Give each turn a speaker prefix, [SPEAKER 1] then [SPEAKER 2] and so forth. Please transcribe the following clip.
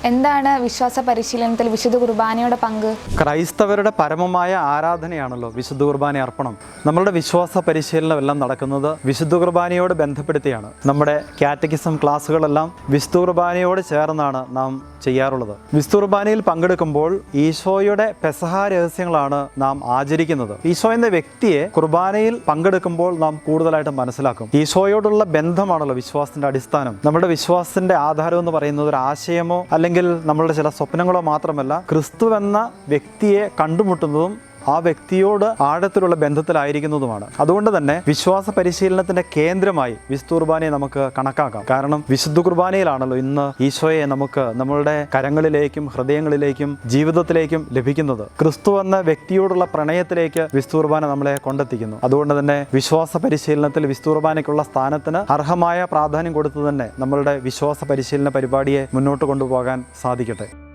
[SPEAKER 1] എന്താണ് വിശ്വാസ പരിശീലനത്തിൽ വിശുദ്ധ കുർബാനയുടെ പങ്ക്?
[SPEAKER 2] ക്രൈസ്തവരുടെ പരമമായ ആരാധനയാണല്ലോ വിശുദ്ധ കുർബാന അർപ്പണം. നമ്മളുടെ വിശ്വാസ പരിശീലനം എല്ലാം നടക്കുന്നത് വിശുദ്ധ കുർബാനയോട് ബന്ധപ്പെടുത്തിയാണ്. നമ്മുടെ കാറ്റക്കിസം ക്ലാസ്സുകളെല്ലാം വിശുദ്ധ കുർബാനയോട് ചേർന്നാണ് നാം ചെയ്യാറുള്ളത്. വിശുദ്ധ കുർബാനയിൽ പങ്കെടുക്കുമ്പോൾ ഈശോയുടെ പെസഹ രഹസ്യങ്ങളാണ് നാം ആചരിക്കുന്നത്. ഈശോ എന്ന വ്യക്തിയെ കുർബാനയിൽ പങ്കെടുക്കുമ്പോൾ നാം കൂടുതലായിട്ട് മനസ്സിലാക്കും. ഈശോയോടുള്ള ബന്ധമാണല്ലോ വിശ്വാസത്തിന്റെ അടിസ്ഥാനം. നമ്മുടെ വിശ്വാസത്തിന്റെ ആധാരം എന്ന് പറയുന്നത് ഒരു ആശയമോ അല്ലെങ്കിൽ നമ്മളുടെ ചില സ്വപ്നങ്ങളോ മാത്രമല്ല, ക്രിസ്തു എന്ന വ്യക്തിയെ കണ്ടുമുട്ടുന്നതും ആ വ്യക്തിയോട് ആഴത്തിലുള്ള ബന്ധത്തിലായിരിക്കുന്നതുമാണ്. അതുകൊണ്ട് തന്നെ വിശ്വാസ പരിശീലനത്തിന്റെ കേന്ദ്രമായി വിശുദ്ധ കുർബാനയെ നമുക്ക് കണക്കാക്കാം. കാരണം വിശുദ്ധ കുർബാനയിലാണല്ലോ ഇന്ന് ഈശോയെ നമുക്ക് നമ്മളുടെ കരങ്ങളിലേക്കും ഹൃദയങ്ങളിലേക്കും ജീവിതത്തിലേക്കും ലഭിക്കുന്നത്. ക്രിസ്തു എന്ന വ്യക്തിയോടുള്ള പ്രണയത്തിലേക്ക് വിശുദ്ധ കുർബാന നമ്മളെ കൊണ്ടെത്തിക്കുന്നു. അതുകൊണ്ട് തന്നെ വിശ്വാസ പരിശീലനത്തിൽ വിശുദ്ധ കുർബാനയ്ക്കുള്ള സ്ഥാനത്തിന് അർഹമായ പ്രാധാന്യം കൊടുത്തു തന്നെ നമ്മളുടെ വിശ്വാസ പരിശീലന പരിപാടിയെ മുന്നോട്ട് കൊണ്ടുപോകാൻ സാധിക്കട്ടെ.